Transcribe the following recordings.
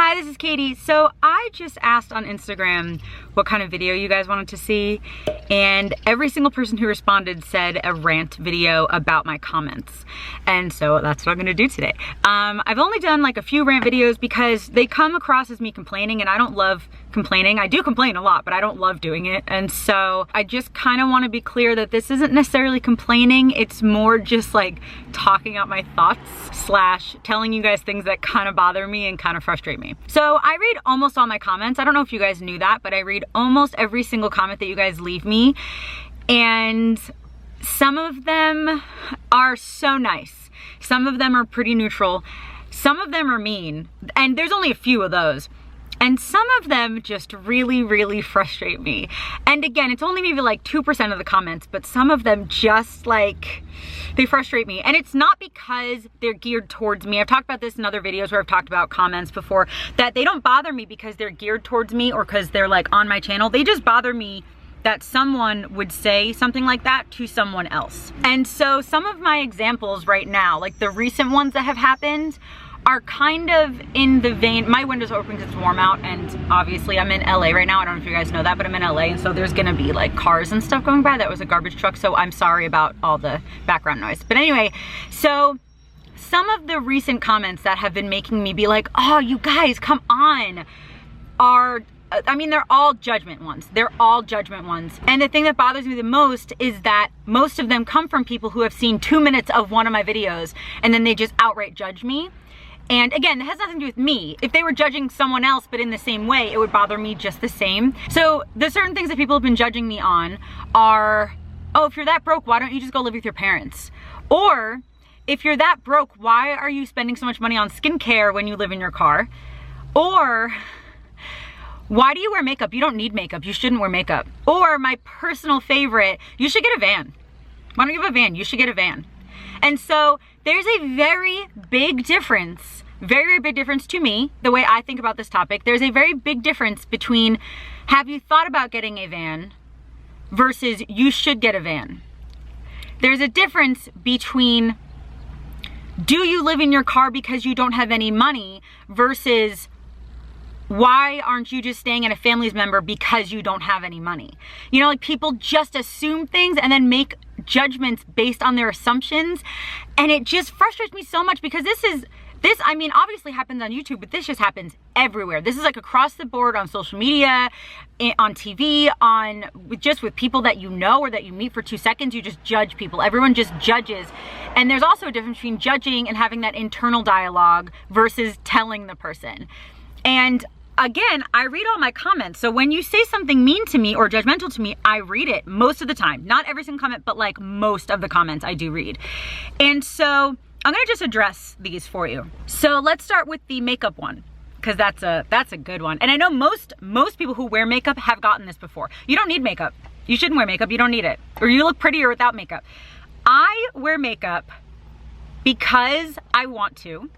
Hi, this is Katie. So I just asked on Instagram what kind of video you guys wanted to see, and every single person who responded said a rant video about my comments. And so that's what I'm gonna do today. I've only done like a few rant videos because they come across as me complaining, and I don't love complaining. I do complain a lot, but I don't love doing it. And so I just kind of want to be clear that this isn't necessarily complaining. It's more just like talking out my thoughts / telling you guys things that kind of bother me and kind of frustrate me. So I read almost all my comments. I don't know if you guys knew that, but I read almost every single comment that you guys leave me. And some of them are so nice. Some of them are pretty neutral. Some of them are mean. And there's only a few of those. And some of them just really, really frustrate me. And again, it's only maybe like 2% of the comments, but some of them just like, they frustrate me. And it's not because they're geared towards me. I've talked about this in other videos where I've talked about comments before, that they don't bother me because they're geared towards me or because they're like on my channel. They just bother me that someone would say something like that to someone else. And so some of my examples right now, like the recent ones that have happened, are kind of in the vein, my window's open because it's warm out, and obviously I'm in LA right now. I don't know if you guys know that, but I'm in LA, and so there's gonna be like cars and stuff going by. That was a garbage truck, so I'm sorry about all the background noise. But anyway, so some of the recent comments that have been making me be like, oh, you guys, come on, are, I mean, they're all judgment ones. They're all judgment ones. And the thing that bothers me the most is that most of them come from people who have seen 2 minutes of one of my videos, and then they just outright judge me. And again, it has nothing to do with me. If they were judging someone else, but in the same way, it would bother me just the same. So the certain things that people have been judging me on are, oh, if you're that broke, why don't you just go live with your parents? Or, if you're that broke, why are you spending so much money on skincare when you live in your car? Or, why do you wear makeup? You don't need makeup. You shouldn't wear makeup. Or, my personal favorite, you should get a van. Why don't you have a van? You should get a van. And so there's a very big difference, very big difference to me, the way I think about this topic. There's a very big difference between have you thought about getting a van versus you should get a van. There's a difference between do you live in your car because you don't have any money versus why aren't you just staying at a family's member because you don't have any money? You know, like people just assume things and then make judgments based on their assumptions. And it just frustrates me so much because this, I mean, obviously happens on YouTube, but this just happens everywhere. This is like across the board on social media, on TV, just with people that you know or that you meet for 2 seconds, you just judge people. Everyone just judges. And there's also a difference between judging and having that internal dialogue versus telling the person. And again, I read all my comments. So when you say something mean to me or judgmental to me, I read it most of the time. Not every single comment, but like most of the comments I do read. And so I'm gonna just address these for you. So let's start with the makeup one, because that's a good one. And I know most people who wear makeup have gotten this before. You don't need makeup. You shouldn't wear makeup. You don't need it. Or you look prettier without makeup. I wear makeup because I want to,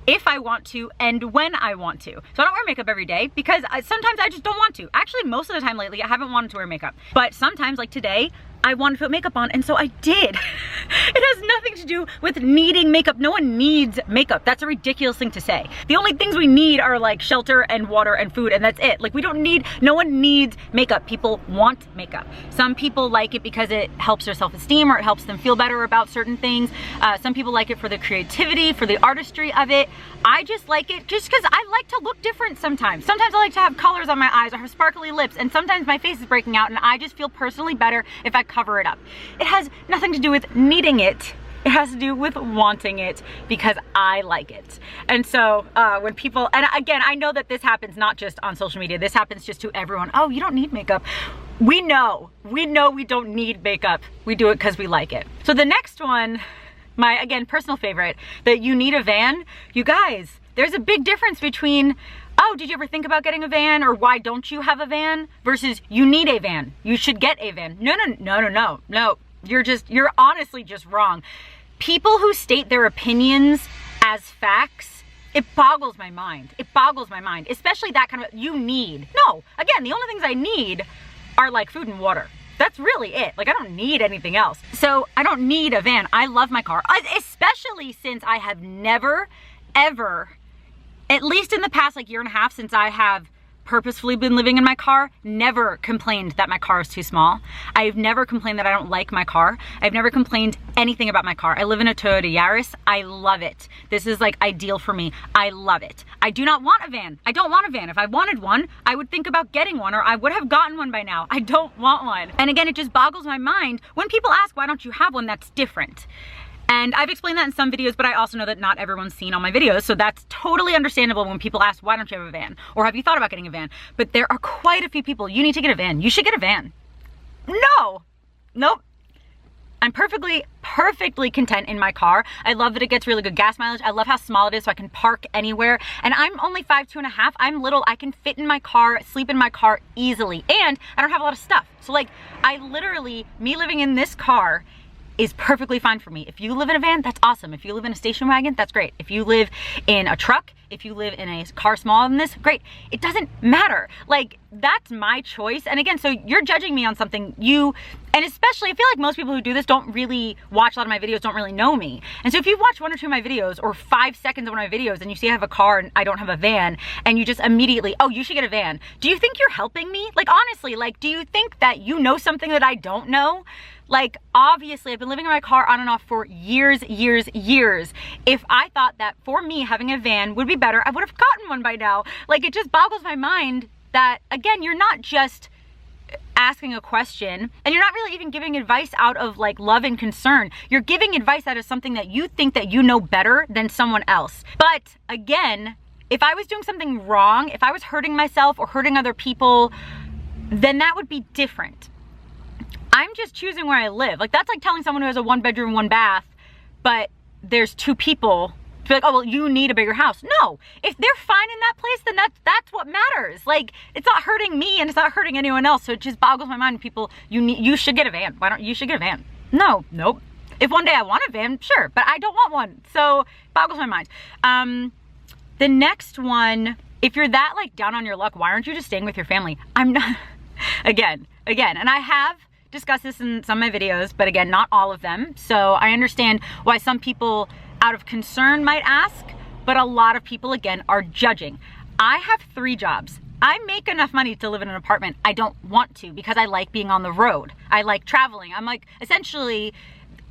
if I want to, and when I want to. So I don't wear makeup every day because sometimes I just don't want to. Actually, most of the time lately, I haven't wanted to wear makeup. But sometimes, like today, I wanted to put makeup on, and so I did. It has nothing to do with needing makeup. No one needs makeup. That's a ridiculous thing to say. The only things we need are like shelter and water and food, and that's it. Like no one needs makeup. People want makeup. Some people like it because it helps their self-esteem or it helps them feel better about certain things. Some people like it for the creativity, for the artistry of it. I just like it just because I like to look different sometimes. Sometimes I like to have colors on my eyes or have sparkly lips, and sometimes my face is breaking out, and I just feel personally better if I cover it up. It has nothing to do with needing it. It has to do with wanting it because I like it. And so when people, and again, I know that this happens not just on social media, this happens just to everyone. Oh, you don't need makeup. We know we don't need makeup. We do it because we like it. So the next one, my, again, personal favorite, that you need a van. You guys, there's a big difference between, oh, did you ever think about getting a van, or why don't you have a van, versus you need a van. You should get a van. No. You're honestly just wrong. People who state their opinions as facts, it boggles my mind. It boggles my mind, especially that kind of, you need. No, again, the only things I need are like food and water. That's really it. Like, I don't need anything else. So I don't need a van. I love my car, especially since I have never, ever at least in the past like year and a half since I have purposefully been living in my car, never complained that my car is too small. I've never complained that I don't like my car. I've never complained anything about my car. I live in a Toyota Yaris. I love it. This is like ideal for me. I love it. I do not want a van. I don't want a van. If I wanted one, I would think about getting one, or I would have gotten one by now. I don't want one. And again, it just boggles my mind when people ask, why don't you have one? That's different. And I've explained that in some videos, but I also know that not everyone's seen all my videos. So that's totally understandable when people ask, why don't you have a van? Or have you thought about getting a van? But there are quite a few people, you need to get a van. You should get a van. No, nope. I'm perfectly content in my car. I love that it gets really good gas mileage. I love how small it is so I can park anywhere. And I'm only 5'2.5". I'm little. I can fit in my car, sleep in my car easily. And I don't have a lot of stuff. So like, I literally, me living in this car is perfectly fine for me. If you live in a van, that's awesome. If you live in a station wagon, that's great. If you live in a truck, if you live in a car smaller than this, great. It doesn't matter. Like, that's my choice. And again, so you're judging me on something and especially, I feel like most people who do this don't really watch a lot of my videos, don't really know me. And so if you watch 1 or 2 of my videos or 5 seconds of one of my videos and you see I have a car and I don't have a van, and you just immediately, oh, you should get a van. Do you think you're helping me? Like, honestly, like, do you think that you know something that I don't know? Like, obviously, I've been living in my car on and off for years. If I thought that for me, having a van would be better, I would have gotten one by now. Like, it just boggles my mind that, again, you're not just asking a question, and you're not really even giving advice out of like love and concern. You're giving advice out of something that you think that you know better than someone else. But again, if I was doing something wrong, if I was hurting myself or hurting other people, then that would be different. I'm just choosing where I live. Like, that's like telling someone who has a 1-bedroom, 1 bath, but there's 2 people to be like, oh, well, you need a bigger house. No, if they're fine in that place, then that's what matters. Like, it's not hurting me and it's not hurting anyone else. So it just boggles my mind. People, you should get a van. Why don't you should get a van? No, nope. If one day I want a van, sure, but I don't want one. So it boggles my mind. The next one, if you're that like down on your luck, why aren't you just staying with your family? I'm not, again, and I have discussed this in some of my videos, but again, not all of them. So I understand why some people out of concern might ask, but a lot of people, again, are judging. I have 3 jobs. I make enough money to live in an apartment. I don't want to because I like being on the road. I like traveling. I'm like, essentially,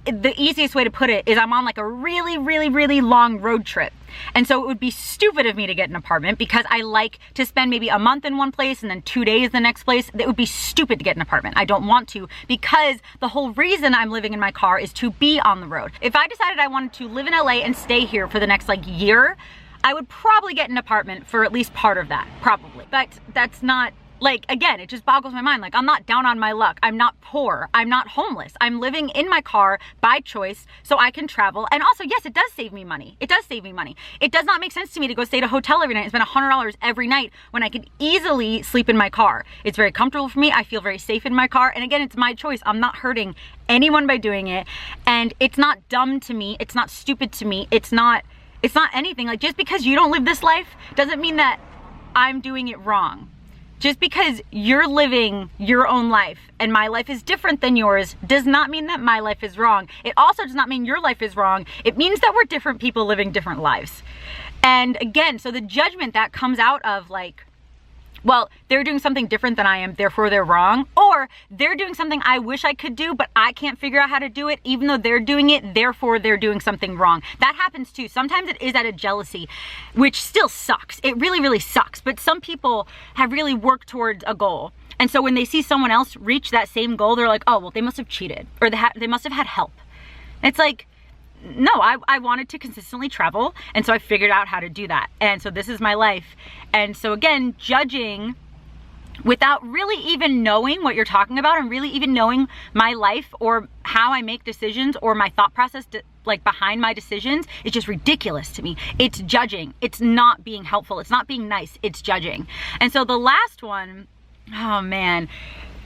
the easiest way to put it is I'm on like a really long road trip. And so it would be stupid of me to get an apartment because I like to spend maybe a month in one place and then 2 days the next place. It would be stupid to get an apartment. I don't want to, because the whole reason I'm living in my car is to be on the road. If I decided I wanted to live in LA and stay here for the next like year, I would probably get an apartment for at least part of that, probably. But that's not, like, again, it just boggles my mind. Like, I'm not down on my luck. I'm not poor. I'm not homeless. I'm living in my car by choice so I can travel. And also, yes, it does save me money. It does save me money. It does not make sense to me to go stay at a hotel every night and spend $100 every night when I could easily sleep in my car. It's very comfortable for me. I feel very safe in my car. And again, it's my choice. I'm not hurting anyone by doing it. And it's not dumb to me. It's not stupid to me. It's not anything. Like, just because you don't live this life doesn't mean that I'm doing it wrong. Just because you're living your own life and my life is different than yours does not mean that my life is wrong. It also does not mean your life is wrong. It means that we're different people living different lives. And again, so the judgment that comes out of like, well, they're doing something different than I am, therefore they're wrong. Or they're doing something I wish I could do, but I can't figure out how to do it, even though they're doing it, therefore they're doing something wrong. That happens too. Sometimes it is out of jealousy, which still sucks. It really sucks. But some people have really worked towards a goal. And so when they see someone else reach that same goal, they're like, oh, well, they must have cheated, or they must have had help. It's like, no, I wanted to consistently travel, and so I figured out how to do that. And so this is my life. And so again, judging without really even knowing what you're talking about and really even knowing my life or how I make decisions or my thought process like behind my decisions is just ridiculous to me. It's judging. It's not being helpful. It's not being nice. It's judging. And so the last one, oh man,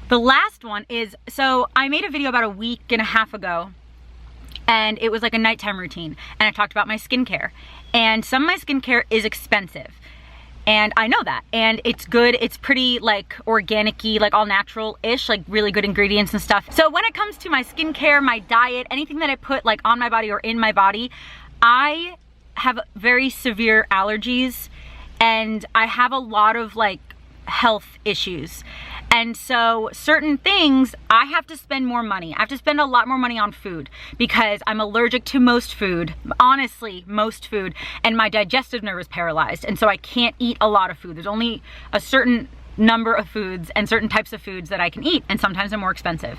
the last one is, so I made a video about a week and a half ago, and it was like a nighttime routine, and I talked about my skincare, and some of my skincare is expensive, and I know that, and it's good. It's pretty like organic-y, like all natural-ish, like really good ingredients and stuff. So when it comes to my skincare, my diet, anything that I put like on my body or in my body, I have very severe allergies and I have a lot of like health issues. And so certain things, I have to spend more money. I have to spend a lot more money on food because I'm allergic to most food, honestly, most food, and my digestive nerve is paralyzed. And so I can't eat a lot of food. There's only a certain number of foods and certain types of foods that I can eat, and sometimes they're more expensive.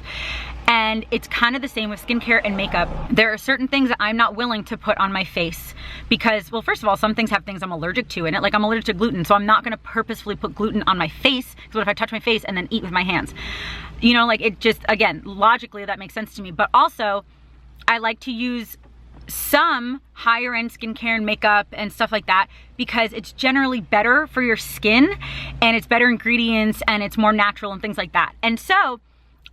And it's kind of the same with skincare and makeup. There are certain things that I'm not willing to put on my face because, well, first of all, some things have things I'm allergic to in it. Like I'm allergic to gluten, so I'm not gonna purposefully put gluten on my face, because what if I touch my face and then eat with my hands? You know, like it just, again, logically that makes sense to me. But also, I like to use some higher end skincare and makeup and stuff like that because it's generally better for your skin and it's better ingredients and it's more natural and things like that. And so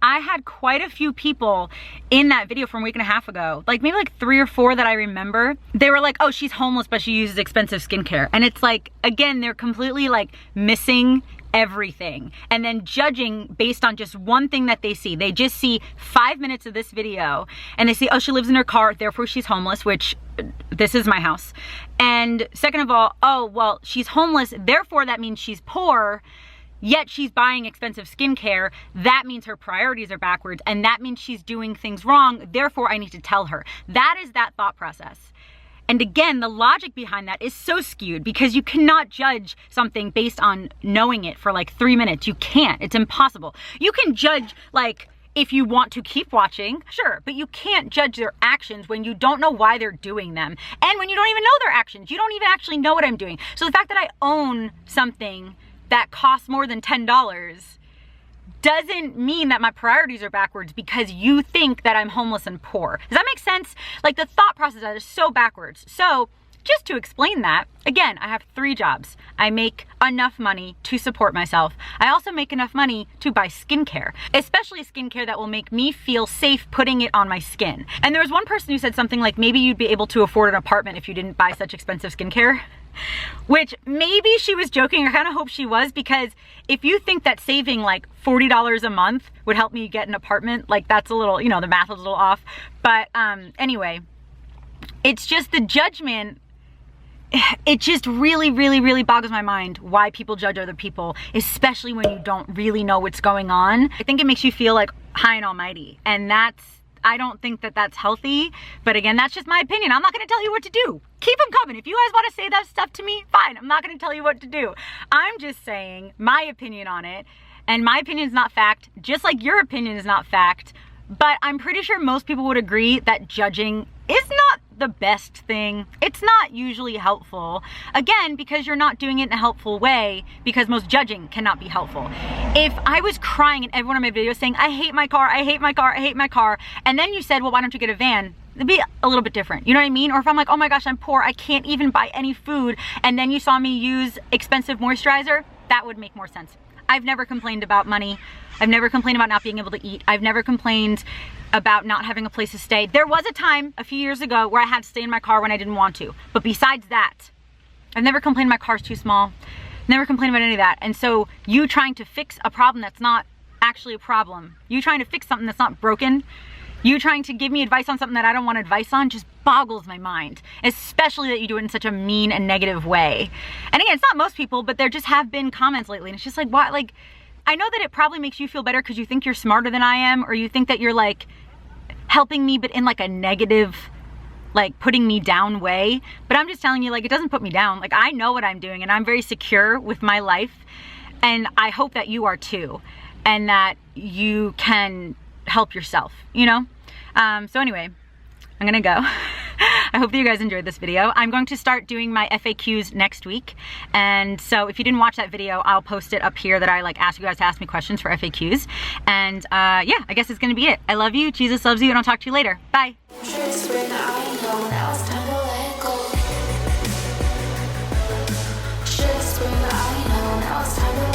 I had quite a few people in that video from a week and a half ago, like maybe like 3 or 4 that I remember. They were like, oh, she's homeless, but she uses expensive skincare. And it's like, again, they're completely like missing everything and then judging based on just one thing that they see. They just see 5 minutes of this video and they see, oh, she lives in her car, therefore she's homeless, which this is my house. And second of all, oh, well, she's homeless, therefore that means she's poor, yet she's buying expensive skincare. That means her priorities are backwards, and that means she's doing things wrong, therefore I need to tell her. That is that thought process. And again, the logic behind that is so skewed because you cannot judge something based on knowing it for like 3 minutes. You can't, it's impossible. You can judge like if you want to keep watching, sure, but you can't judge their actions when you don't know why they're doing them. And when you don't even know their actions, you don't even actually know what I'm doing. So the fact that I own something that costs more than $10 doesn't mean that my priorities are backwards because you think that I'm homeless and poor. Does that make sense? Like the thought process that is so backwards. So just to explain that, again, I have 3 jobs. I make enough money to support myself. I also make enough money to buy skincare, especially skincare that will make me feel safe putting it on my skin. And there was one person who said something like, maybe you'd be able to afford an apartment if you didn't buy such expensive skincare. Which maybe she was joking. I kind of hope she was, because if you think that saving like $40 a month would help me get an apartment, like that's a little, you know, the math is a little off. But anyway, it's just the judgment. It just really, really, really boggles my mind why people judge other people, especially when you don't really know what's going on. I think it makes you feel like high and almighty, and I don't think that that's healthy. But again, that's just my opinion. I'm not gonna tell you what to do. Keep them coming. If you guys wanna say that stuff to me, fine. I'm not gonna tell you what to do. I'm just saying my opinion on it, and my opinion is not fact, just like your opinion is not fact. But I'm pretty sure most people would agree that judging is not the best thing. It's not usually helpful. Again, because you're not doing it in a helpful way, because most judging cannot be helpful. If I was crying in every one of my videos saying, I hate my car, I hate my car, I hate my car, and then you said, well, why don't you get a van? It'd be a little bit different. You know what I mean? Or if I'm like, oh my gosh, I'm poor, I can't even buy any food, and then you saw me use expensive moisturizer, that would make more sense. I've never complained about money. I've never complained about not being able to eat. I've never complained about not having a place to stay. There was a time a few years ago where I had to stay in my car when I didn't want to. But besides that, I've never complained my car's too small. Never complained about any of that. And so you trying to fix a problem that's not actually a problem, you trying to fix something that's not broken, you trying to give me advice on something that I don't want advice on, just boggles my mind. Especially that you do it in such a mean and negative way. And again, it's not most people, but there just have been comments lately. And it's just like, what? Like, I know that it probably makes you feel better because you think you're smarter than I am, or you think that you're like helping me, but in like a negative, like putting me down way. But I'm just telling you, like, it doesn't put me down. Like, I know what I'm doing and I'm very secure with my life. And I hope that you are too. And that you can help yourself, you know? So anyway, I'm gonna go. I hope that you guys enjoyed this video. I'm going to start doing my FAQs next week. And so if you didn't watch that video, I'll post it up here that I like ask you guys to ask me questions for FAQs. And yeah, I guess it's gonna be it. I love you, Jesus loves you, and I'll talk to you later. Bye. Just when I know now it's time to